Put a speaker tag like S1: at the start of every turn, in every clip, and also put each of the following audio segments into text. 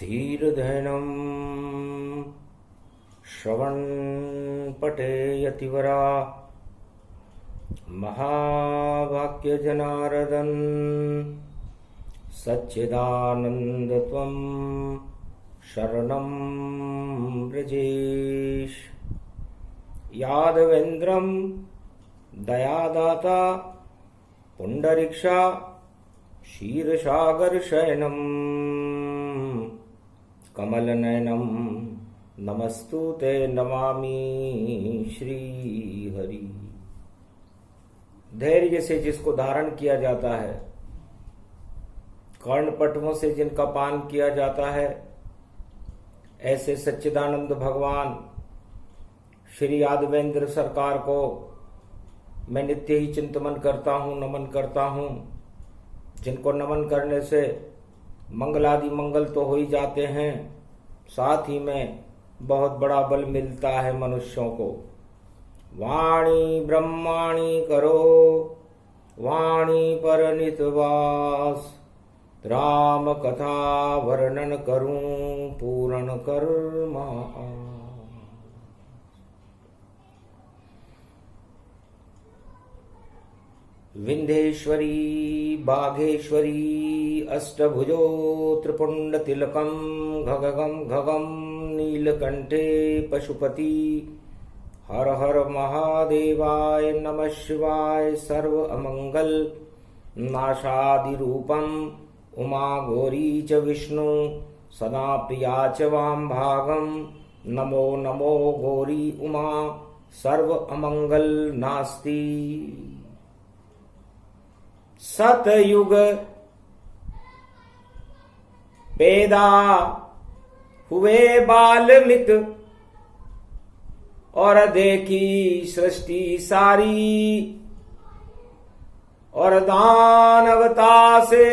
S1: धीरधैनं श्रवणपठेयतिवरा महावाक्यजनार्दन सच्चिदानन्दत्वं शरणं व्रजेश। यादवेन्द्रं दयादाता पुंडरीक्षा क्षीरसागरशयनं कमलनयनं नमस्तुते नमामि श्रीहरि। धैर्य से जिसको धारण किया जाता है, कर्णपटवों से जिनका पान किया जाता है, ऐसे सच्चिदानंद भगवान श्री यादवेंद्र सरकार को मैं नित्य ही चिंतन करता हूँ, नमन करता हूँ। जिनको नमन करने से मंगलादि मंगल तो हो ही जाते हैं, साथ ही में बहुत बड़ा बल मिलता है मनुष्यों को। वाणी ब्रह्माणी करो वाणी पर नितवास, राम कथा वर्णन करूं पूर्ण कर्मा। विंध्येश्वरी बाघेश्वरी अष्टभुजो त्रिपुंड तिलकम घगम घगम नीलकंठे पशुपति। हर हर महादेवाय नमः शिवाय। सर्व अमंगल नाशादि रूपम उमा गौरी च विष्णु सदा प्रिया च वाम भागम। नमो नमो गौरी उमा सर्व अमंगल नास्ति। सतयुग पैदा हुए वाल्मीक और देखी सृष्टि सारी, और दानवता से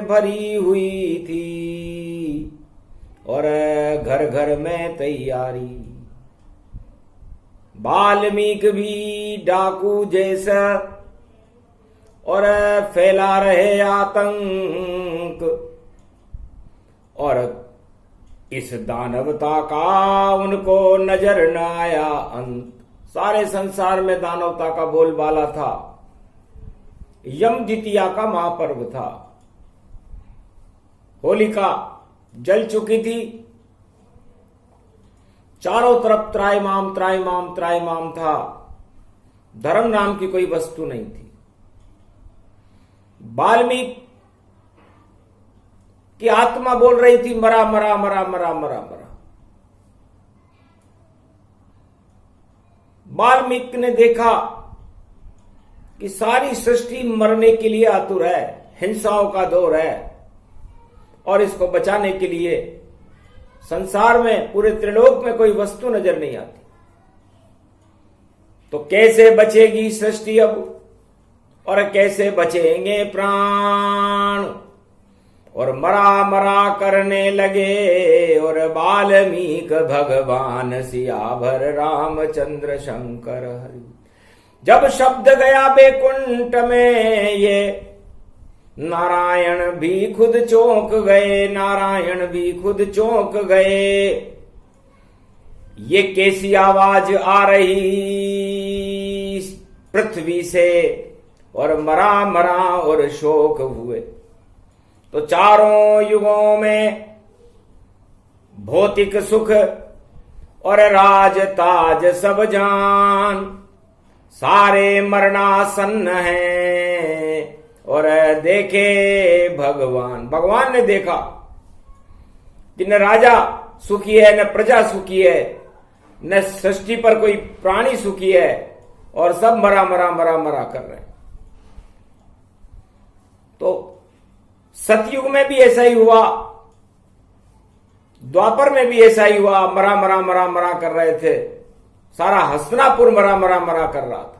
S1: भरी हुई थी और घर घर में तैयारी। वाल्मीक भी डाकू जैसा और फैला रहे आतंक, और इस दानवता का उनको नजर न आया अंत। सारे संसार में दानवता का बोलबाला था। यम द्वितीया का महापर्व था। होलिका जल चुकी थी, चारों तरफ त्रायमाम त्रायमाम त्रायमाम था। धर्म नाम की कोई वस्तु नहीं थी। वाल्मीकि की आत्मा बोल रही थी मरा मरा मरा मरा मरा मरा। वाल्मीकि ने देखा कि सारी सृष्टि मरने के लिए आतुर है, हिंसाओं का दौर है, और इसको बचाने के लिए संसार में पूरे त्रिलोक में कोई वस्तु नजर नहीं आती। तो कैसे बचेगी सृष्टि अब, और कैसे बचेंगे प्राण। और मरा मरा करने लगे और वाल्मीकि भगवान सियावर रामचंद्र शंकर हरि। जब शब्द गया बैकुंठ में ये नारायण भी खुद चौंक गए, नारायण भी खुद चौंक गए। ये कैसी आवाज आ रही पृथ्वी से, और मरा मरा और शोक हुए। तो चारों युगों में भौतिक सुख और राज ताज सब जान, सारे मरणासन्न हैं। और देखे भगवान ने देखा कि न राजा सुखी है, न प्रजा सुखी है, न सृष्टि पर कोई प्राणी सुखी है, और सब मरा मरा मरा मरा कर रहे हैं। तो सतयुग में भी ऐसा ही हुआ, द्वापर में भी ऐसा ही हुआ। मरा मरा मरा मरा कर रहे थे। सारा हस्तिनापुर मरा मरा मरा कर रहा था।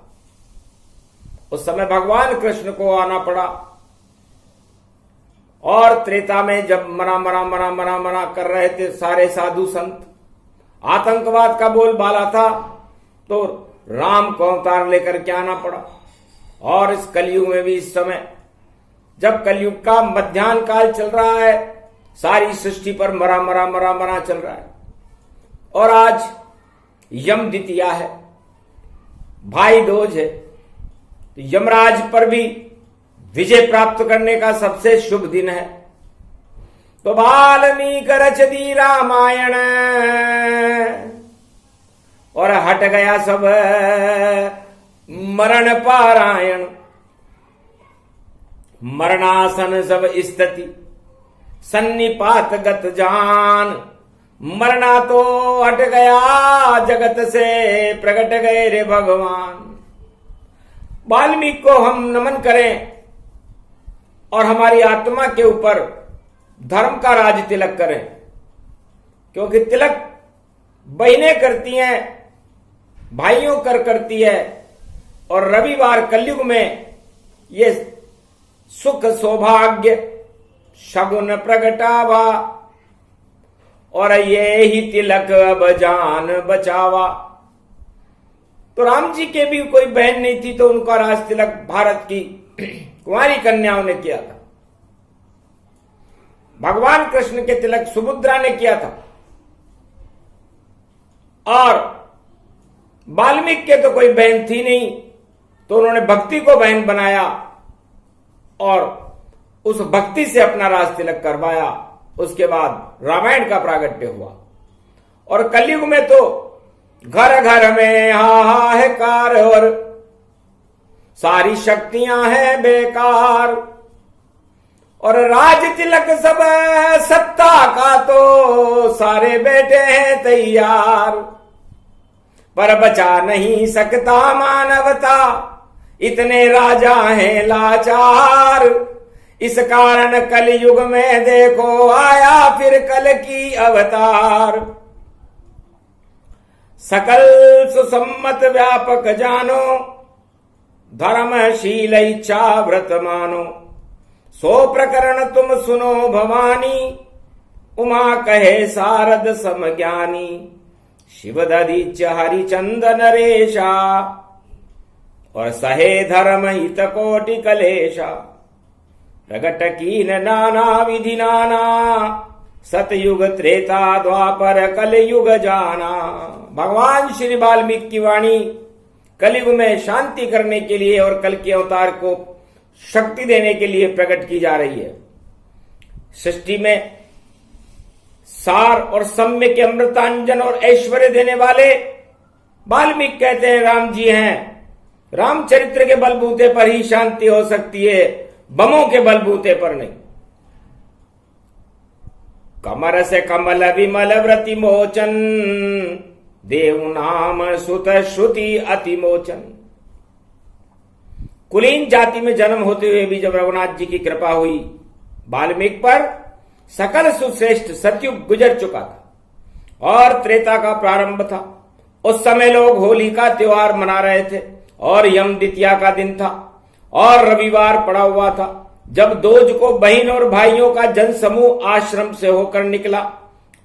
S1: उस समय भगवान कृष्ण को आना पड़ा। और त्रेता में जब मरा मरा मरा मरा मरा कर रहे थे सारे साधु संत, आतंकवाद का बोलबाला था, तो राम को अवतार लेकर के आना पड़ा। और इस कलयुग में भी, इस समय जब कलयुग का मध्याह्न काल चल रहा है, सारी सृष्टि पर मरा मरा मरा मरा चल रहा है। और आज यम द्वितीया है, भाई दूज है, तो यमराज पर भी विजय प्राप्त करने का सबसे शुभ दिन है। तो वाल्मीकि रच दी रामायण और हट गया सब मरण पारायण। मरणासन सब स्थिति सन्निपात गत जान, मरना तो हट गया जगत से प्रकट गए रे भगवान। वाल्मीकि को हम नमन करें और हमारी आत्मा के ऊपर धर्म का राज तिलक करें, क्योंकि तिलक बहनें करती हैं, भाइयों करती है। और रविवार कलयुग में ये सुख सौभाग्य शगुन प्रगटावा, और ये ही तिलक अब जान बचावा। तो राम जी के भी कोई बहन नहीं थी, तो उनका राज तिलक भारत की कुंवारी कन्याओं ने किया था। भगवान कृष्ण के तिलक सुभद्रा ने किया था, और वाल्मीकि के तो कोई बहन थी नहीं, तो उन्होंने भक्ति को बहन बनाया और उस भक्ति से अपना राज तिलक करवाया। उसके बाद रामायण का प्रागट्य हुआ। और कलयुग में तो घर घर में हाहाकार और सारी शक्तियां हैं बेकार, और राज तिलक सब सत्ता का तो सारे बैठे हैं तैयार, पर बचा नहीं सकता मानवता, इतने राजा हैं लाचार। इस कारण कलयुग में देखो आया फिर कल की अवतार। सकल सुसम्मत व्यापक जानो, धर्मशील इच्छा व्रत मानो, सो प्रकरण तुम सुनो भवानी, उमा कहे सारद समज्ञानी, शिव दधीच हरिचंद नरेशा, और सहे धर्म हित कोटि कलेशा। प्रगट कीन नाना विधि नाना, सतयुग त्रेता द्वापर कलयुग जाना। भगवान श्री वाल्मीकि की वाणी कलयुग में शांति करने के लिए और कल के अवतार को शक्ति देने के लिए प्रकट की जा रही है। सृष्टि में सार और सम्य के अमृतांजन और ऐश्वर्य देने वाले वाल्मीकि कहते हैं राम जी हैं। रामचरित्र के बलबूते पर ही शांति हो सकती है, बमों के बलबूते पर नहीं। कमर से कमल विमल व्रति मोचन, देव नाम सुत श्रुति अतिमोचन। कुलीन जाति में जन्म होते हुए भी जब रघुनाथ जी की कृपा हुई वाल्मीकि पर, सकल सुश्रेष्ठ सतयुग गुजर चुका था और त्रेता का प्रारंभ था। उस समय लोग होली का त्योहार मना रहे थे और यम द्वितीया का दिन था और रविवार पड़ा हुआ था। जब दूज को बहन और भाइयों का जन समूह आश्रम से होकर निकला,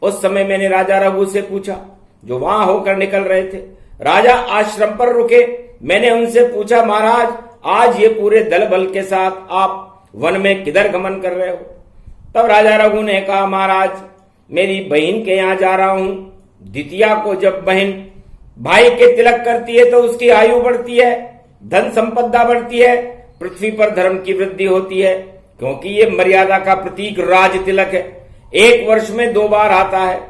S1: उस समय मैंने राजा रघु से पूछा, जो वहां होकर निकल रहे थे। राजा आश्रम पर रुके। मैंने उनसे पूछा, महाराज आज ये पूरे दल बल के साथ आप वन में किधर गमन कर रहे हो? तब राजा रघु ने कहा, महाराज मेरी बहन के यहां जा रहा हूं। द्वितीया को जब बहन भाई के तिलक करती है तो उसकी आयु बढ़ती है, धन संपदा बढ़ती है, पृथ्वी पर धर्म की वृद्धि होती है, क्योंकि ये मर्यादा का प्रतीक राज तिलक है। एक वर्ष में 2 बार आता है,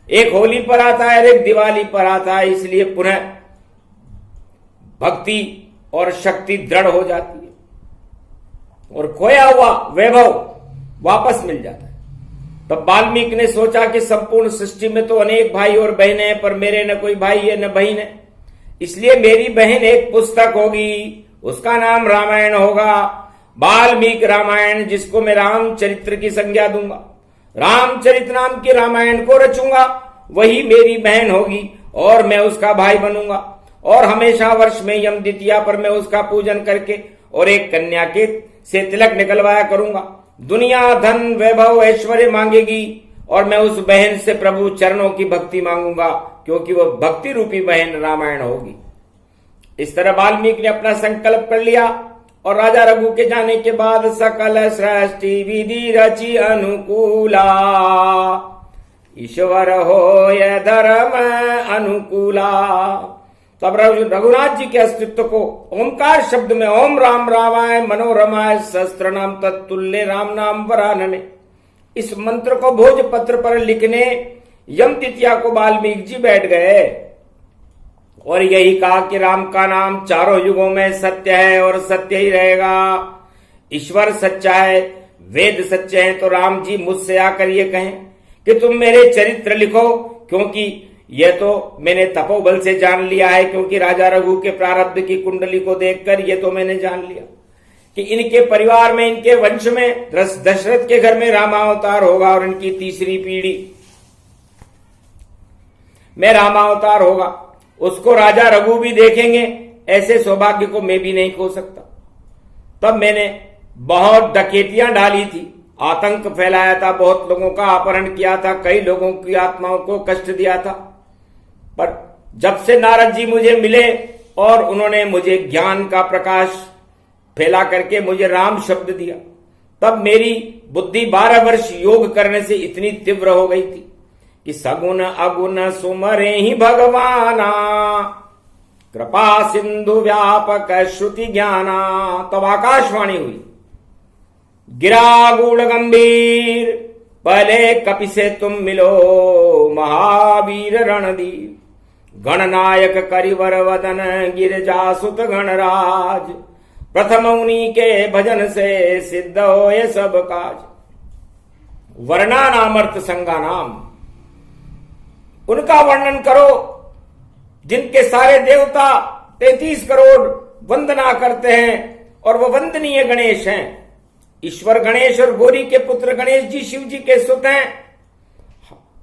S1: एक होली पर आता है, एक दिवाली पर आता है। इसलिए पुनः भक्ति और शक्ति दृढ़ हो जाती है और खोया हुआ वैभव वापस मिल जाता है। तब वाल्मीकि ने सोचा कि संपूर्ण सृष्टि में तो अनेक भाई और बहनें हैं, पर मेरे न कोई भाई है न बहन है, इसलिए मेरी बहन एक पुस्तक होगी, उसका नाम रामायण होगा, वाल्मीकि रामायण, जिसको मैं रामचरित्र की संज्ञा दूंगा। रामचरित्र नाम की रामायण को रचूंगा, वही मेरी बहन होगी और मैं उसका भाई बनूंगा। और हमेशा वर्ष में यम द्वितीया पर मैं उसका पूजन करके और एक कन्या के से तिलक निकलवाया करूंगा। दुनिया धन वैभव ऐश्वर्य मांगेगी और मैं उस बहन से प्रभु चरणों की भक्ति मांगूंगा, क्योंकि वह भक्ति रूपी बहन रामायण होगी। इस तरह वाल्मीकि ने अपना संकल्प कर लिया और राजा रघु के जाने के बाद सकल सृष्टि विधि रचि अनुकूला, ईश्वर हो यह धर्म अनुकूला। तब रघुनाथ जी के अस्तित्व को ओमकार शब्द में ओम राम रामाय मनोरमाय सहस्त्र नाम तत्तुल्य राम नाम वरानने, इस मंत्र को भोजपत्र पर लिखने यम तिथिया को वाल्मीकि जी बैठ गए और यही कहा कि राम का नाम चारों युगों में सत्य है और सत्य ही रहेगा। ईश्वर सच्चा है, वेद सच्चे हैं, तो राम जी मुझसे आकर ये कहें कि तुम मेरे चरित्र लिखो, क्योंकि ये तो मैंने तपोबल से जान लिया है, क्योंकि राजा रघु के प्रारब्ध की कुंडली को देखकर ये तो मैंने जान लिया कि इनके परिवार में, इनके वंश में दशरथ के घर में रामावतार होगा और इनकी तीसरी पीढ़ी में रामावतार होगा। उसको राजा रघु भी देखेंगे, ऐसे सौभाग्य को मैं भी नहीं खो सकता। तब मैंने बहुत डकैतियां डाली थी, आतंक फैलाया था, बहुत लोगों का अपहरण किया था, कई लोगों की आत्माओं को कष्ट दिया था। पर जब से नारद जी मुझे मिले और उन्होंने मुझे ज्ञान का प्रकाश फैला करके मुझे राम शब्द दिया, तब मेरी बुद्धि 12 वर्ष योग करने से इतनी तीव्र हो गई थी कि सगुन अगुन सुमरे ही भगवाना, कृपा सिंधु व्यापक श्रुति ज्ञाना। तब आकाशवाणी हुई, गिरा गूढ़ गंभीर पहले कपि से तुम मिलो, महावीर रणधीर गणनायक करिवर वदन गिरजा सुत गणराज, प्रथम उन्हीं के भजन से सिद्ध हो ये सब काज। वर्णानामर्थ संगा नाम, उनका वर्णन करो जिनके सारे देवता 33 करोड़ वंदना करते हैं और वो वंदनीय गणेश हैं। ईश्वर गणेश और गौरी के पुत्र गणेश जी शिव जी के सुत हैं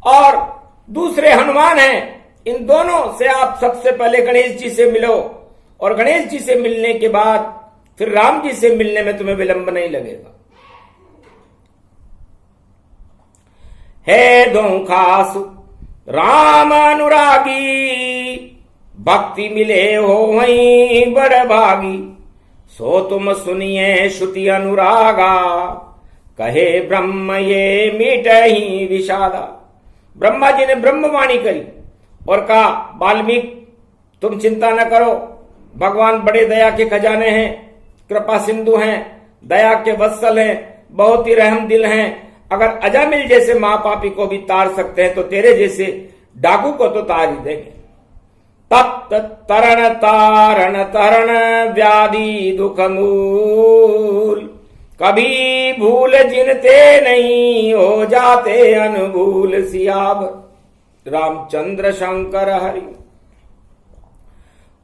S1: और दूसरे हनुमान हैं। इन दोनों से आप सबसे पहले गणेश जी से मिलो और गणेश जी से मिलने के बाद फिर राम जी से मिलने में तुम्हें विलंब नहीं लगेगा। हे दो खास राम अनुरागी, भक्ति मिले हो वहीं बड़ भागी, सो तुम सुनिए श्रुति अनुरागा, कहे ब्रह्म ये मीट ही विषादा। ब्रह्मा जी ने ब्रह्मवाणी करी और कहा, वाल्मीकि तुम चिंता न करो, भगवान बड़े दया के खजाने हैं, कृपा सिंधु हैं, दया के वत्सल हैं, बहुत ही रहम दिल हैं। अगर अजामिल जैसे महापापी को भी तार सकते हैं तो तेरे जैसे डाकू को तो तार ही देंगे। तप्त तरण तारण तरण व्याधि दुख मूल, कभी भूल जिनते नहीं हो जाते अनभूल सियावर। रामचंद्र शंकर हरि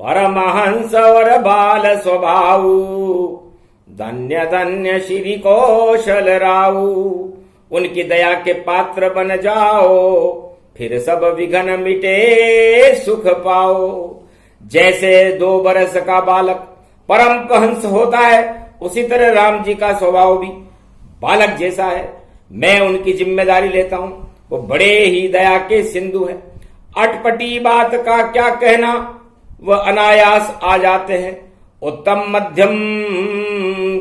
S1: परमहंस और बाल स्वभाव, धन्य धन्य श्री कौशल राऊ, उनकी दया के पात्र बन जाओ, फिर सब विघ्न मिटे सुख पाओ। जैसे 2 बरस का बालक परम हंस होता है, उसी तरह राम जी का स्वभाव भी बालक जैसा है। मैं उनकी जिम्मेदारी लेता हूं, वो बड़े ही दया के सिंधु है। अटपटी बात का क्या कहना, वह अनायास आ जाते हैं। उत्तम मध्यम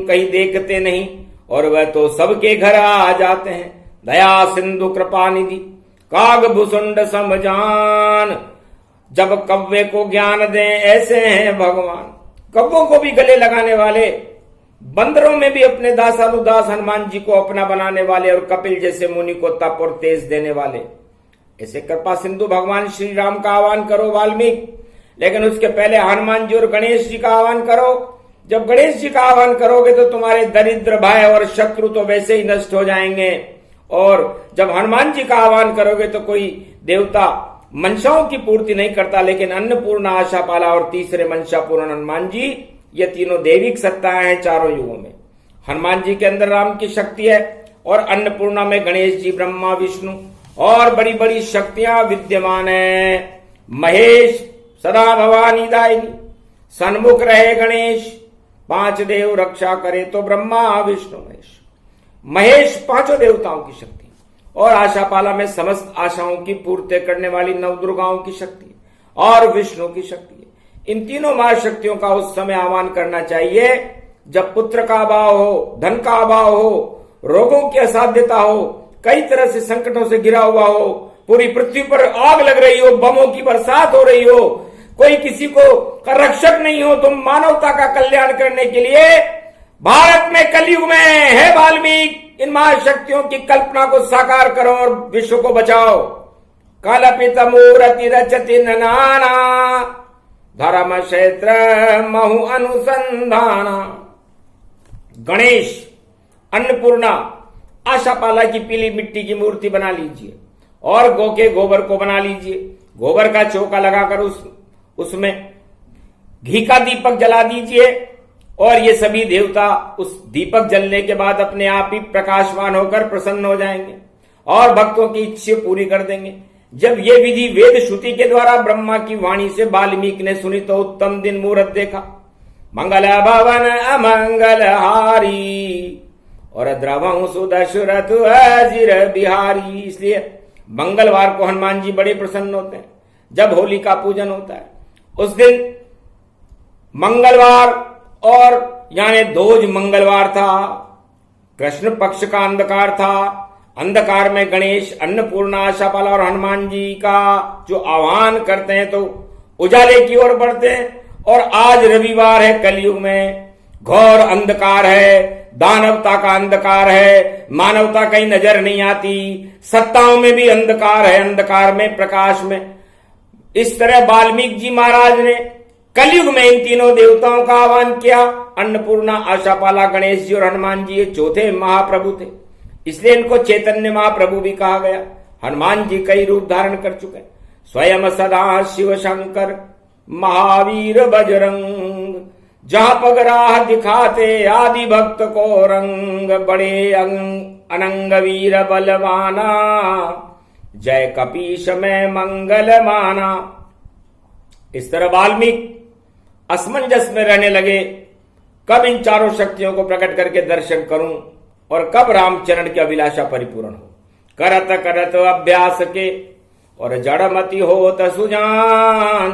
S1: कहीं देखते नहीं और वह तो सबके घर आ जाते हैं। दया सिंधु कृपा निधि काग भुसुंड समजान, जब कव्वे को ज्ञान दें ऐसे हैं भगवान। कव्वों को भी गले लगाने वाले, बंदरों में भी अपने दासानुदास हनुमान जी को अपना बनाने वाले और कपिल जैसे मुनि को तप और तेज देने वाले, ऐसे कृपा सिंधु भगवान श्री राम का आह्वान करो वाल्मीकि। लेकिन उसके पहले हनुमान जी और गणेश जी का आह्वान करो। जब गणेश जी का आह्वान करोगे तो तुम्हारे दरिद्र भय और शत्रु तो वैसे ही नष्ट हो जाएंगे, और जब हनुमान जी का आह्वान करोगे तो कोई देवता मंशाओं की पूर्ति नहीं करता, लेकिन अन्नपूर्णा आशापाला और तीसरे मंशा पूर्ण हनुमान जी, ये तीनों दैविक सत्ताएं हैं चारों युगों में। हनुमान जी के अंदर राम की शक्ति है और अन्नपूर्णा में गणेश जी, ब्रह्मा, विष्णु और बड़ी बड़ी शक्तियां विद्यमान है। महेश सदा भवानी दायिनी, सन्मुख रहे गणेश, 5 देव रक्षा करे तो ब्रह्मा विष्णु महेश। महेश 5 देवताओं की शक्ति और आशापाला में समस्त आशाओं की पूर्ति करने वाली 9 दुर्गाओं की शक्ति और विष्णु की शक्ति है। इन तीनों महाशक्तियों का उस समय आह्वान करना चाहिए जब पुत्र का अभाव हो, धन का अभाव हो, रोगों की असाध्यता हो, कई तरह से संकटों से घिरा हुआ हो, पूरी पृथ्वी पर आग लग रही हो, बमों की बरसात हो रही हो, कोई किसी को का रक्षक नहीं हो, तुम मानवता का कल्याण करने के लिए भारत में कलयुग में है वाल्मीकि, इन महाशक्तियों की कल्पना को साकार करो और विश्व को बचाओ। कल्पित मूर्ति रचति नाना धर्म क्षेत्र महु अनुसंधाना। गणेश, अन्नपूर्णा, आशापाला की पीली मिट्टी की मूर्ति बना लीजिए और गौ के गोबर को बना लीजिए। गोबर का चौका लगाकर उसमें घी का दीपक जला दीजिए और ये सभी देवता उस दीपक जलने के बाद अपने आप ही प्रकाशवान होकर प्रसन्न हो जाएंगे और भक्तों की इच्छा पूरी कर देंगे। जब ये विधि वेद श्रुति के द्वारा ब्रह्मा की वाणी से वाल्मीकि ने सुनी तो उत्तम दिन मुहूर्त देखा। मंगल भवन अमंगल हारी और द्रवं सुदशरथ अजिर बिहारी। इसलिए मंगलवार को हनुमान जी बड़े प्रसन्न होते हैं जब होली का पूजन होता है। उस दिन मंगलवार और यानी दोज मंगलवार था, कृष्ण पक्ष का अंधकार था। अंधकार में गणेश, अन्नपूर्णा, आशापाला और हनुमान जी का जो आह्वान करते हैं तो उजाले की ओर बढ़ते हैं। और आज रविवार है, कलयुग में घोर अंधकार है, दानवता का अंधकार है, मानवता कहीं नजर नहीं आती, सत्ताओं में भी अंधकार है, अंधकार में प्रकाश में। इस तरह वाल्मीकि जी महाराज ने कलयुग में इन तीनों देवताओं का आह्वान किया। अन्नपूर्णा, आशापाला, गणेश जी और हनुमान जी ये चौथे महाप्रभु थे, इसलिए इनको चैतन्य महाप्रभु भी कहा गया। हनुमान जी कई रूप धारण कर चुके, स्वयं सदा शिव शंकर महावीर बजरंग, जहां पगराह दिखाते आदि भक्त को रंग, बड़े अनंग वीर बलवाना, जय कपीश में मंगल माना। इस तरह वाल्मीकि असमंजस में रहने लगे, कब इन चारों शक्तियों को प्रकट करके दर्शन करूं और कब रामचरण की अभिलाषा परिपूर्ण हो। करत करत अभ्यास के और जड़मति होत सुजान,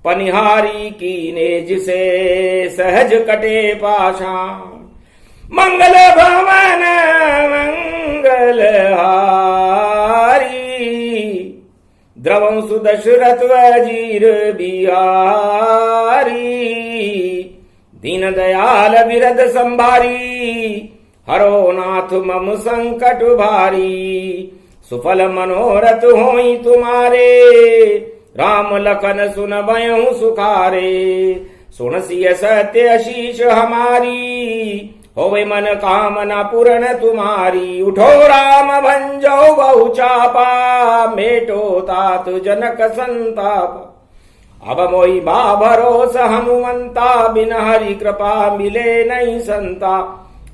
S1: पनिहारी की नेज से सहज कटे पाषाण। मंगल भवन मंगल हारी, द्रवं सुदशरथ वजीर बिहारी, दीन दयाल विरद संभारी, हरो नाथ मम संकट भारी। सुफल मनोरथ होई तुम्हारे, राम लखन सुन भयउ सुखारे। सुन सिय सत्य आशीष हमारी, होवे मन कामना पूर्ण तुम्हारी। उठो राम भंजो बहु चापा, मेटो तात जनक संताप। अब मोहि बा भरोसा हनुमंता, बिन हरि कृपा मिले नहीं संता।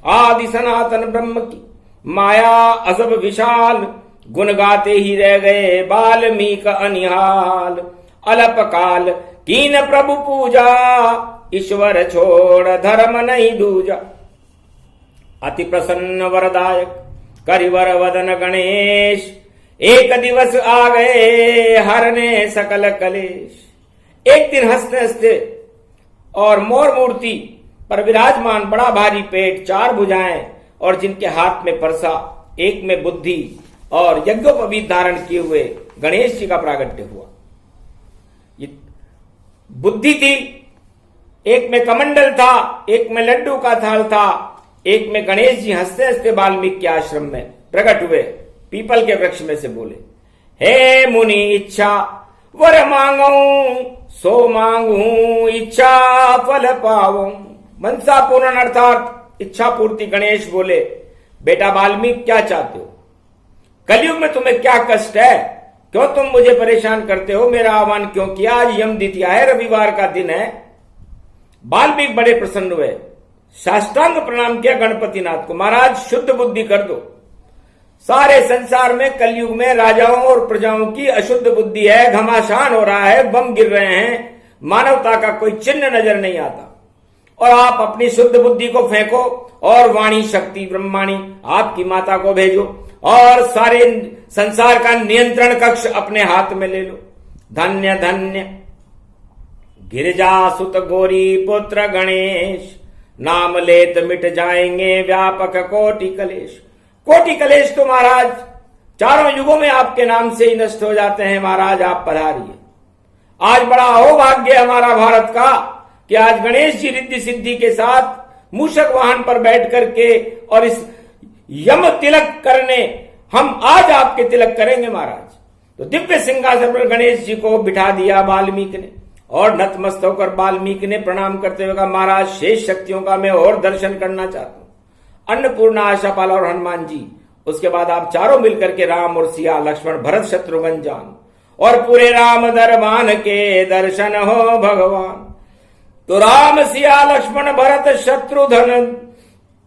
S1: आदि सनातन ब्रह्म की माया अजब विशाल, गुण गाते ही रह गए वाल्मीकि अनिहाल। अलप काल कीन प्रभु पूजा, ईश्वर छोड़ धर्म नहीं दूजा। अति प्रसन्न वरदायक करिवर वदन गणेश, एक दिवस आ गए हरने सकल कलेश। एक दिन हंसते हंसते और मोर मूर्ति पर विराजमान बड़ा भारी पेट, चार भुजाएं और जिनके हाथ में परसा, एक में बुद्धि और यज्ञोपवीत धारण किए हुए गणेश जी का प्रागट्य हुआ। ये बुद्धि थी, एक में कमंडल था, एक में लड्डू का थाल था, एक में गणेश जी हंसते हंसते वाल्मीकि के आश्रम में प्रकट हुए, पीपल के वृक्ष में से बोले, हे मुनि इच्छा वर मांगू, सो मांगू इच्छा फल पाऊं। मनसा पूर्ण अर्थात इच्छा पूर्ति। गणेश बोले, बेटा वाल्मीकि क्या चाहते हो? कलयुग में तुम्हें क्या कष्ट है? क्यों तुम मुझे परेशान करते हो? मेरा आह्वान क्यों किया? आज यम द्वितीया है, रविवार का दिन है। वाल्मीकि बड़े प्रसन्न हुए, साष्टांग प्रणाम किया गणपति नाथ को। महाराज शुद्ध बुद्धि कर दो, सारे संसार में कलयुग में राजाओं और प्रजाओं की अशुद्ध बुद्धि है, घमासान हो रहा है, बम गिर रहे हैं, मानवता का कोई चिन्ह नजर नहीं आता। और आप अपनी शुद्ध बुद्धि को फेंको और वाणी शक्ति ब्रह्माणी आपकी माता को भेजो और सारे संसार का नियंत्रण कक्ष अपने हाथ में ले लो। धन्य धन्य गिरिजा सुत गौरी पुत्र गणेश, नाम लेत मिट जाएंगे व्यापक कोटि कलेश। कोटि कलेश तो महाराज चारों युगों में आपके नाम से ही नष्ट हो जाते हैं। महाराज आप पधारिए। आज बड़ा अहोभाग्य हमारा भारत का कि आज गणेश जी रिद्धि सिद्धि के साथ मूषक वाहन पर बैठ करके और इस यम तिलक करने हम आज आपके तिलक करेंगे महाराज। तो दिव्य सिंहासन पर गणेश जी को बिठा दिया वाल्मीकि ने और नतमस्तक होकर वाल्मीकि ने प्रणाम करते हुए कहा, महाराज शेष शक्तियों का मैं और दर्शन करना चाहता हूं। अन्नपूर्णा, आशापाल और हनुमान जी, उसके बाद आप चारों मिलकर के राम और सिया, लक्ष्मण, भरत, शत्रुघ्न जान और पूरे राम दरबान के दर्शन हो भगवान। तो राम सिया लक्ष्मण भरत शत्रुघ्न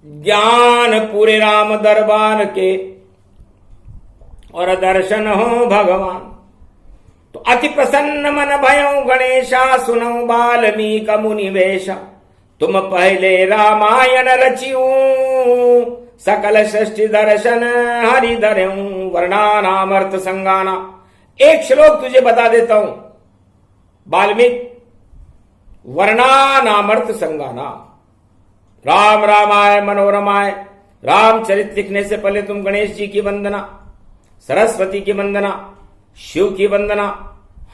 S1: ज्ञान पूरे राम दरबार के और दर्शन हो भगवान। तो अति प्रसन्न मन भयो गणेशा सुनो वाल्मीक मुनि वेशा। तुम पहले रामायण रचियो सकल सृष्टि दर्शन हरि धर्यू वर्णानामर्थ संगाना। एक श्लोक तुझे बता देता हूं वाल्मीकि, वर्णानामर्थ संगाना। राम रामाय मनोरमाय रामचरित लिखने से पहले तुम गणेश जी की वंदना, सरस्वती की वंदना, शिव की वंदना,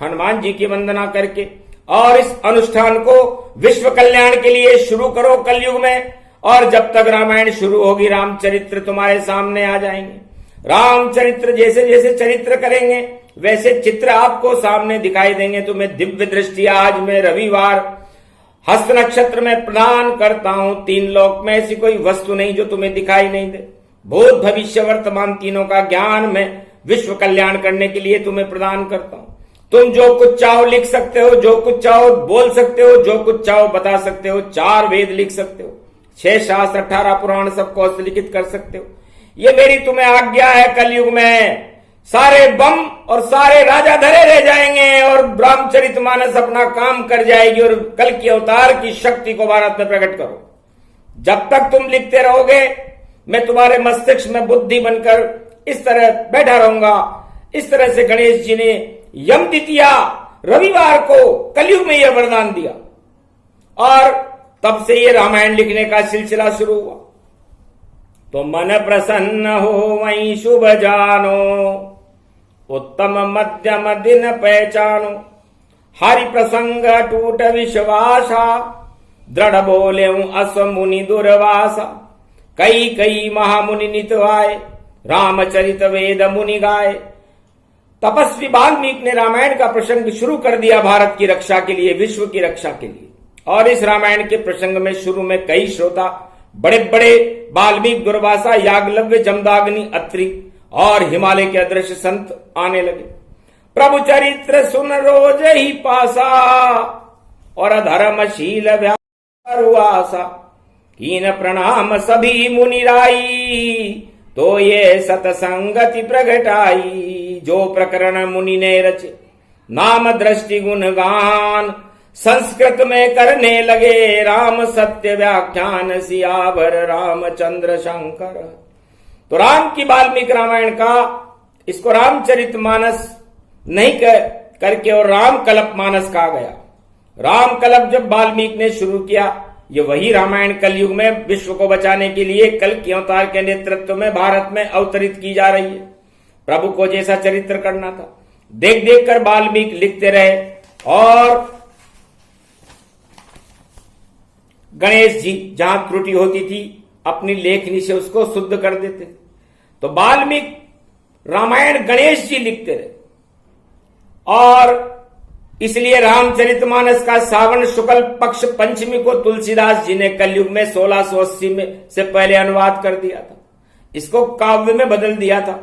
S1: हनुमान जी की वंदना करके और इस अनुष्ठान को विश्व कल्याण के लिए शुरू करो कलयुग में। और जब तक रामायण शुरू होगी रामचरित्र तुम्हारे सामने आ जाएंगे। रामचरित्र जैसे जैसे चरित्र करेंगे वैसे चित्र आपको सामने दिखाई देंगे। तुम्हें दिव्य दृष्टि आज मैं रविवार हस्त नक्षत्र में प्रदान करता हूं। 3 लोक में ऐसी कोई वस्तु नहीं जो तुम्हें दिखाई नहीं दे। भूत भविष्य वर्तमान तीनों का ज्ञान मैं विश्व कल्याण करने के लिए तुम्हें प्रदान करता हूं। तुम जो कुछ चाहो लिख सकते हो, जो कुछ चाहो बोल सकते हो, जो कुछ चाहो बता सकते हो। 4 वेद लिख सकते हो, 6 शास्त्र, 18 पुराण सबको हस्तलिखित कर सकते हो। ये मेरी तुम्हें आज्ञा है। कलयुग में सारे बम और सारे राजा धरे रह जाएंगे और रामचरितमानस अपना काम कर जाएगी और कल की अवतार की शक्ति को भारत में प्रकट करो। जब तक तुम लिखते रहोगे मैं तुम्हारे मस्तिष्क में बुद्धि बनकर इस तरह बैठा रहूंगा। इस तरह से गणेश जी ने यम द्वितीया रविवार को कलयुग में यह वरदान दिया और तब से ये रामायण लिखने का सिलसिला शुरू हुआ। तो मन प्रसन्न हो वहीं शुभ जानो, उत्तम मध्यम दिन पहचानो। हरि प्रसंग टूट विश्वासा, दृढ़ बोले अश्व मुनि दुर्वासा। कई कई महामुनि नित आए, रामचरित वेद मुनि गाए। तपस्वी वाल्मीकि ने रामायण का प्रसंग शुरू कर दिया भारत की रक्षा के लिए, विश्व की रक्षा के लिए। और इस रामायण के प्रसंग में शुरू में कई श्रोता, बड़े बड़े वाल्मीकि, दुर्वासा, याज्ञवल्क्य, जमदाग्नि, अत्रि और हिमालय के अदृश्य संत आने लगे। प्रभु चरित्र सुन रोज ही पासा, और धर्मशील व्यासा। कीन प्रणाम सभी मुनिराई, तो ये सतसंगति प्रगटाई। जो प्रकरण मुनि ने रचे, नाम दृष्टि गुणगान। संस्कृत में करने लगे राम सत्य व्याख्यान, सियावर रामचंद्र शंकर। तो राम की वाल्मीकि रामायण का, इसको रामचरितमानस नहीं करके और रामकल्प मानस कहा गया। रामकल्प जब वाल्मीकि ने शुरू किया, ये वही रामायण कलयुग में विश्व को बचाने के लिए कल के अवतार के नेतृत्व में भारत में अवतरित की जा रही है। प्रभु को जैसा चरित्र करना था, देख देख कर वाल्मीकि लिखते रहे और गणेश जी जहां त्रुटि होती थी अपनी लेखनी से उसको शुद्ध कर देते। तो वाल्मीकि रामायण गणेश जी लिखते रहे और इसलिए रामचरितमानस का सावन शुक्ल पक्ष पंचमी को तुलसीदास जी ने कलयुग में 1680 में से पहले अनुवाद कर दिया था। इसको काव्य में बदल दिया था।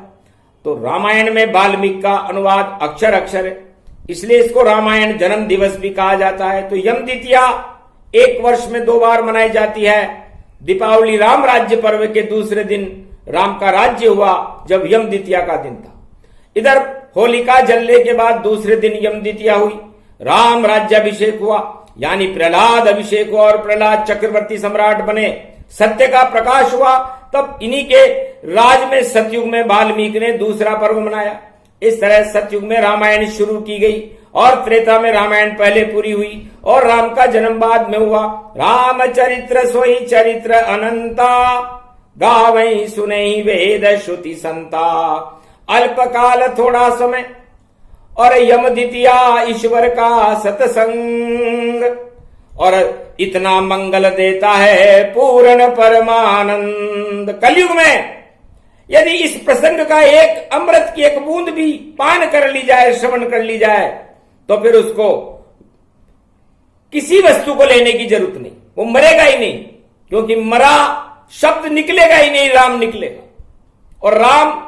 S1: तो रामायण में वाल्मीकि का अनुवाद अक्षर अक्षर है, इसलिए इसको रामायण जन्म दिवस भी कहा जाता है। तो यम द्वितीया 1 वर्ष में 2 बार मनाई जाती है। दीपावली राम राज्य पर्व के दूसरे दिन राम का राज्य हुआ जब यम द्वितीया का दिन था। इधर होलिका जलने के बाद दूसरे दिन यम द्वितीया हुई, राम राज्याभिषेक हुआ, यानी प्रहलाद अभिषेक हुआ और प्रहलाद चक्रवर्ती सम्राट बने, सत्य का प्रकाश हुआ। तब इन्हीं के राज में सतयुग में वाल्मीकि ने दूसरा पर्व मनाया। इस तरह सतयुग में रामायण शुरू की गई और त्रेता में रामायण पहले पूरी हुई और राम का जन्म बाद में हुआ। रामचरित्र सोई चरित्र अनंता, गावई सुनई वेद श्रुति संता। अल्पकाल थोड़ा समय और यम द्वितीया ईश्वर का सत्संग, और इतना मंगल देता है पूर्ण परमानंद। कलयुग में यदि इस प्रसंग का एक अमृत की एक बूंद भी पान कर ली जाए, श्रवण कर ली जाए, तो फिर उसको किसी वस्तु को लेने की जरूरत नहीं, वो मरेगा ही नहीं, क्योंकि मरा शब्द निकलेगा ही नहीं, राम निकलेगा। और राम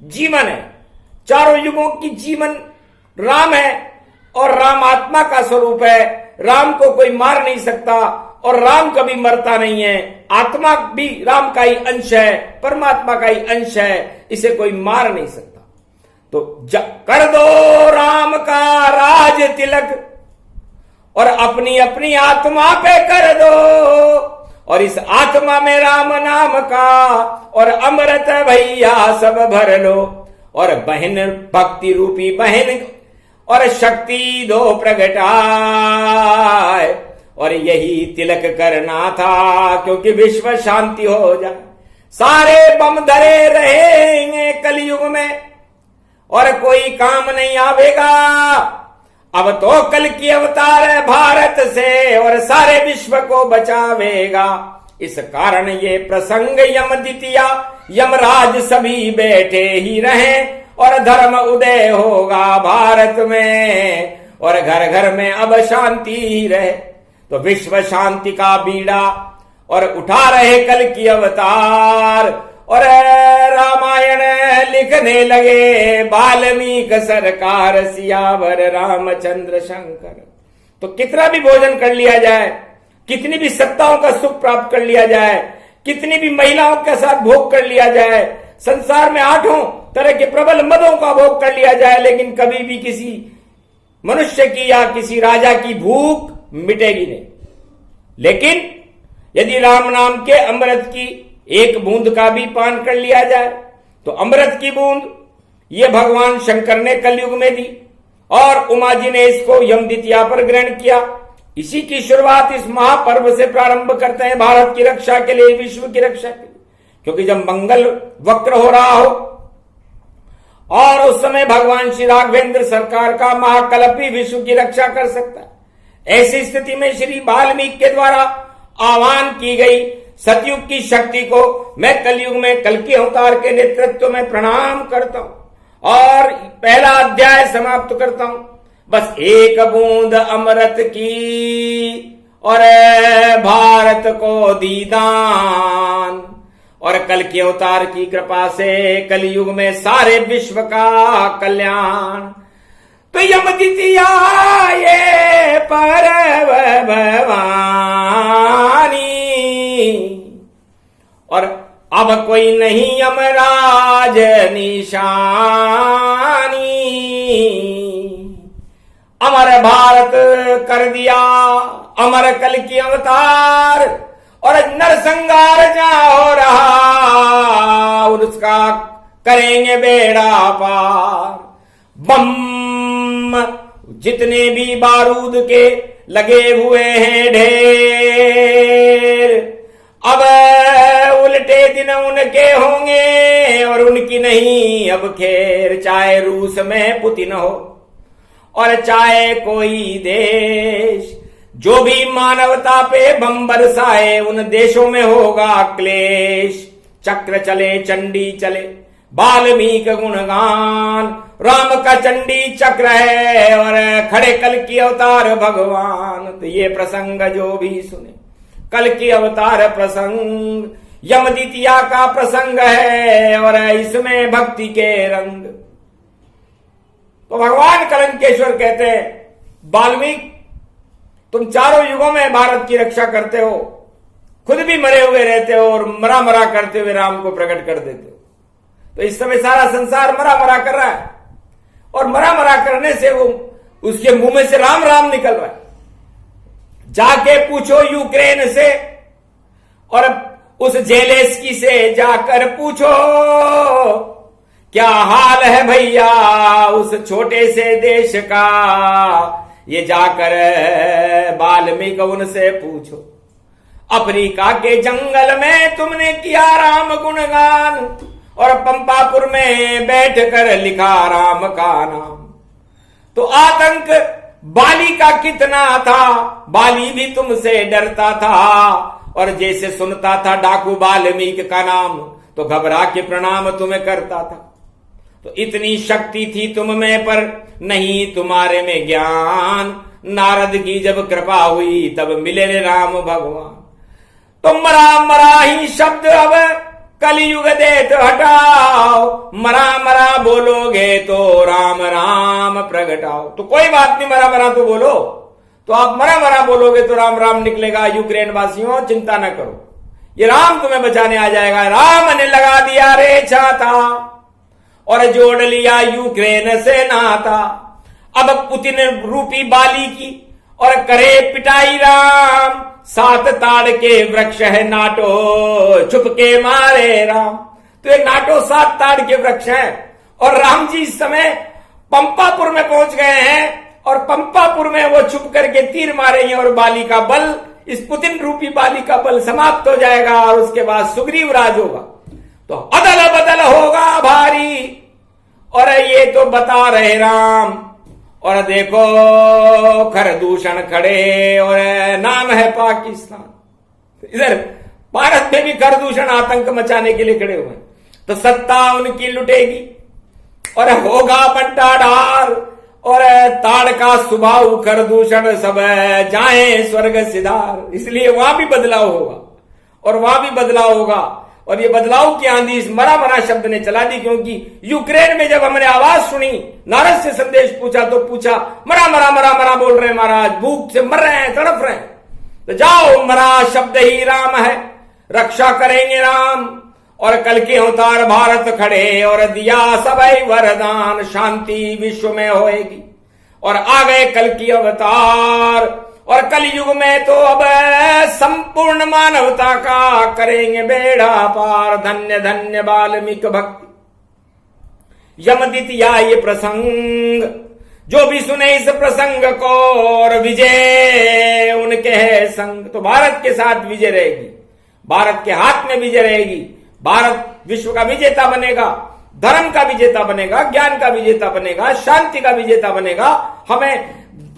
S1: जीवन है, चारों युगों की जीवन राम है, और राम आत्मा का स्वरूप है। राम को कोई मार नहीं सकता, और राम कभी मरता नहीं है। आत्मा भी राम का ही अंश है, परमात्मा का ही अंश है, इसे कोई मार नहीं सकता। तो कर दो राम का राज तिलक, और अपनी अपनी आत्मा पे कर दो, और इस आत्मा में राम नाम का और अमृत भैया सब भर लो। और बहन भक्ति रूपी बहन और शक्ति दो प्रगटाए, और यही तिलक करना था, क्योंकि विश्व शांति हो जाए। सारे बम धरे रहेंगे कलयुग में और कोई काम नहीं आवेगा। अब तो कल की अवतार है भारत से, और सारे विश्व को बचावेगा। इस कारण ये प्रसंग यम द्वितीया यमराज सभी बैठे ही रहें, और धर्म उदय होगा भारत में, और घर घर में अब शांति ही रहे। तो विश्व शांति का बीड़ा और उठा रहे कल की अवतार, और रामायण लिखने लगे वाल्मीकि सरकार, सियावर रामचंद्र शंकर। तो कितना भी भोजन कर लिया जाए, कितनी भी सत्ताओं का सुख प्राप्त कर लिया जाए, कितनी भी महिलाओं के साथ भोग कर लिया जाए, संसार में 8 तरह के प्रबल मदों का भोग कर लिया जाए, लेकिन कभी भी किसी मनुष्य की या किसी राजा की भूख मिटेगी नहीं। लेकिन यदि राम नाम के अमृत की एक बूंद का भी पान कर लिया जाए, तो अमृत की बूंद ये भगवान शंकर ने कलयुग में दी, और उमा जी ने इसको यम द्वितीया पर ग्रहण किया। इसी की शुरुआत इस महापर्व से प्रारंभ करते हैं, भारत की रक्षा के लिए, विश्व की रक्षा के लिए। क्योंकि जब मंगल वक्र हो रहा हो, और उस समय भगवान श्री राघवेंद्र सरकार का महाकल्प ही विश्व की रक्षा कर सकता है। ऐसी स्थिति में श्री वाल्मीकि के द्वारा आह्वान की गई सतयुग की शक्ति को मैं कलयुग में कल के अवतार के नेतृत्व में प्रणाम करता हूं, और पहला अध्याय समाप्त करता हूं। बस एक बूंद अमृत की, और भारत को दी दान, और कल के अवतार की कृपा से कलयुग में सारे विश्व का कल्याण। तो यम द्वितीया ये परव भवानी, और अब कोई नहीं यमराज निशानी। अमर भारत कर दिया अमर कल की अवतार, और नरसंहार जहां हो रहा उसका करेंगे बेड़ा पार। बम जितने भी बारूद के लगे हुए हैं ढेर, अब उल्टे दिन उनके होंगे और उनकी नहीं अब खैर। चाहे रूस में पुतिन हो और चाहे कोई देश, जो भी मानवता पे बम बरसाए उन देशों में होगा क्लेश। चक्र चले चंडी चले वाल्मीकि गुणगान, राम का चंडी चक्र है और खड़े कल की अवतार भगवान। तो ये प्रसंग जो भी सुने, कल की अवतार प्रसंग यम द्वितीया का प्रसंग है, और इसमें भक्ति के रंग। तो भगवान कलंकेश्वर कहते हैं, वाल्मीकि तुम चारों युगों में भारत की रक्षा करते हो, खुद भी मरे हुए रहते हो और मरा मरा करते हुए राम को प्रकट कर देते हो। तो इस समय सारा संसार मरा मरा कर रहा है, और मरा मरा करने से वो उसके मुंह में से राम राम निकल रहा है। जाके पूछो यूक्रेन से और उस जेलेस्की से जाकर पूछो क्या हाल है भैया उस छोटे से देश का, ये जाकर वाल्मीकि उनसे पूछो। अफ्रीका के जंगल में तुमने किया राम गुणगान, और पंपापुर में बैठकर लिखा राम का नाम। तो आतंक बाली का कितना था, बाली भी तुमसे डरता था, और जैसे सुनता था डाकू वाल्मीकि का नाम तो घबरा के प्रणाम तुम्हें करता था। तो इतनी शक्ति थी तुम में पर नहीं तुम्हारे में ज्ञान, नारद की जब कृपा हुई तब मिले रे राम भगवान। तो मरा मरा ही शब्द अब कलयुग देत हटाओ, मरा मरा बोलोगे तो राम राम प्रगटाओ। तो कोई बात नहीं, मरा मरा तो बोलो, तो आप मरा मरा बोलोगे तो राम राम निकलेगा। यूक्रेन वासियों चिंता न करो, ये राम तुम्हें बचाने आ जाएगा। राम ने लगा दिया रे छाता और जोड़ लिया यूक्रेन से नाता। अब पुतिन रूपी बाली की और करे पिटाई राम, सात ताड़ के वृक्ष है नाटो छुप के मारे राम। तो ये नाटो सात ताड़ के वृक्ष हैं, और राम जी इस समय पंपापुर में पहुंच गए हैं, और पंपापुर में वो छुप करके तीर मारेंगे, और बाली का बल, इस पुतिन रूपी बाली का बल समाप्त हो जाएगा, और उसके बाद सुग्रीव राज होगा। तो अदल बदल होगा भारी, और ये तो बता रहे राम। और देखो खरदूषण खड़े, और नाम है पाकिस्तान। इधर भारत में भी खरदूषण आतंक मचाने के लिए खड़े हुए। तो सत्ता उनकी लुटेगी और होगा बंटाढार, और ताड़ का स्वभाव खरदूषण सब जाए स्वर्ग सिधार। इसलिए वहां भी बदलाव होगा, और वहां भी बदलाव होगा। और ये बदलाव की आंधी इस मरा मरा शब्द ने चला दी, क्योंकि यूक्रेन में जब हमने आवाज सुनी, नारद से संदेश पूछा, तो पूछा मरा मरा मरा मरा बोल रहे हैं महाराज, भूख से मर रहे हैं, तड़प रहे हैं। तो जाओ, मरा शब्द ही राम है, रक्षा करेंगे राम। और कल के अवतार भारत खड़े, और दिया सबई वरदान, शांति विश्व में होएगी। और आ गए कल की अवतार, और कल युग में तो अब संपूर्ण मानवता का करेंगे बेड़ा पार। धन्य धन्य वाल्मीकि भक्ति यमदितिया ये प्रसंग, जो भी सुने इस प्रसंग को, और विजय उनके है संग। तो भारत के साथ विजय रहेगी, भारत के हाथ में विजय रहेगी। भारत विश्व का विजेता बनेगा, धर्म का विजेता बनेगा, ज्ञान का विजेता बनेगा, शांति का विजेता बनेगा। हमें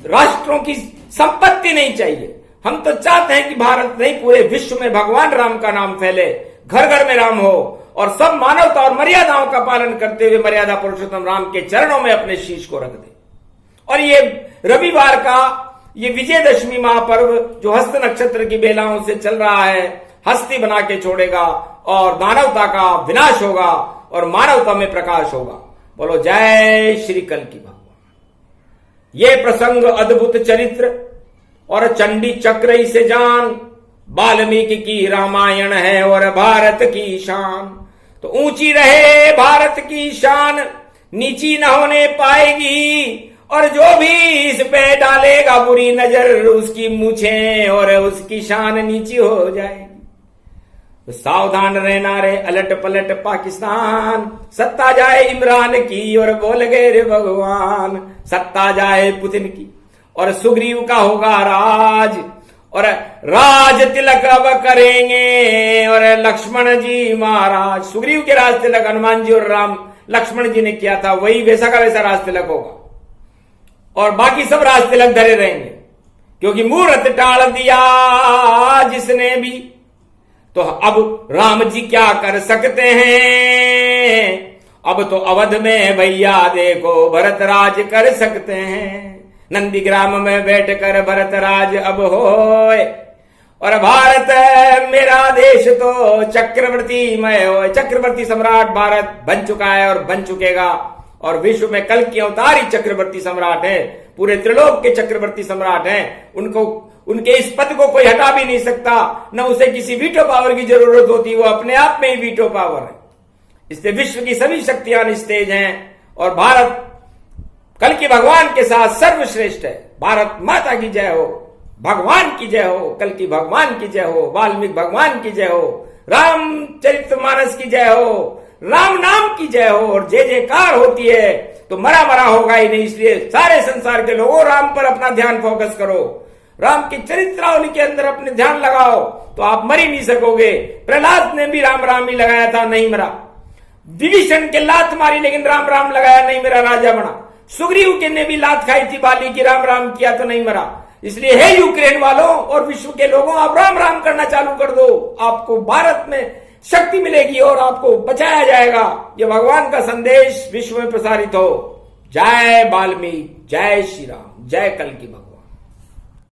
S1: राष्ट्रों की संपत्ति नहीं चाहिए, हम तो चाहते हैं कि भारत नहीं पूरे विश्व में भगवान राम का नाम फैले, घर घर में राम हो, और सब मानवता और मर्यादाओं का पालन करते हुए मर्यादा पुरुषोत्तम राम के चरणों में अपने शीश को रख दे। और ये रविवार का ये विजयदशमी महापर्व जो हस्त नक्षत्र की बेलाओं से चल रहा है, हस्ती बना के छोड़ेगा, और मानवता का विनाश होगा, और मानवता में प्रकाश होगा। बोलो जय श्री कल की भगवान। ये प्रसंग अद्भुत चरित्र और चंडी चक्र इसे जान, वाल्मीकि की रामायण है और भारत की शान। तो ऊंची रहे भारत की शान, नीची न होने पाएगी, और जो भी इस पे डालेगा बुरी नजर, उसकी मूछें और उसकी शान नीची हो जाएगी। तो सावधान रहना रे अलट पलट पाकिस्तान, सत्ता जाए इमरान की और बोल गए रे भगवान, सत्ता जाए पुतिन की और सुग्रीव का होगा राज, और राज तिलक अब करेंगे और लक्ष्मण जी महाराज। सुग्रीव के राज तिलक हनुमान जी और राम लक्ष्मण जी ने किया था, वही वैसा का वैसा राज तिलक होगा, और बाकी सब राज तिलक धरे रहेंगे, क्योंकि मुहूर्त टाल दिया जिसने भी। तो अब राम जी क्या कर सकते हैं, अब तो अवध में भैया देखो भरत राज कर सकते हैं। नंदीग्राम में बैठकर भरत राज अब होए, और भारत मेरा देश तो चक्रवर्तीमय हो। चक्रवर्ती सम्राट भारत बन चुका है और बन चुकेगा, और विश्व में कल की अवतार ही चक्रवर्ती सम्राट है, पूरे त्रिलोक के चक्रवर्ती सम्राट हैं। उनको उनके इस पद को कोई हटा भी नहीं सकता, न उसे किसी वीटो पावर की जरूरत होती, वो अपने आप में ही वीटो पावर है। इसलिए विश्व की सभी शक्तियां निस्तेज हैं, और भारत कल के भगवान के साथ सर्वश्रेष्ठ है। भारत माता की जय हो, भगवान की जय हो, कल की भगवान की जय हो, वाल्मीकि भगवान की जय हो, रामचरितमानस की जय हो, राम नाम की जय हो और जय जयकार होती है तो मरा मरा होगा ही नहीं। इसलिए सारे संसार के लोगों राम पर अपना ध्यान फोकस करो, राम की चरित्रावली के अंदर अपने ध्यान लगाओ तो आप मर ही नहीं सकोगे। प्रहलाद ने भी राम राम ही लगाया था, नहीं मरा। विभीषण के लात मारी लेकिन राम राम लगाया, नहीं मेरा राजा बना। सुग्रीव के ने भी लात खाई थी बाली की, राम राम किया तो नहीं मरा। इसलिए हे यूक्रेन वालों और विश्व के लोगों, आप राम राम करना चालू कर दो, आपको भारत में शक्ति मिलेगी और आपको बचाया जाएगा। ये भगवान का संदेश विश्व में प्रसारित हो। जय वाल्मीकि, जय श्री राम, जय कल्कि भगवान।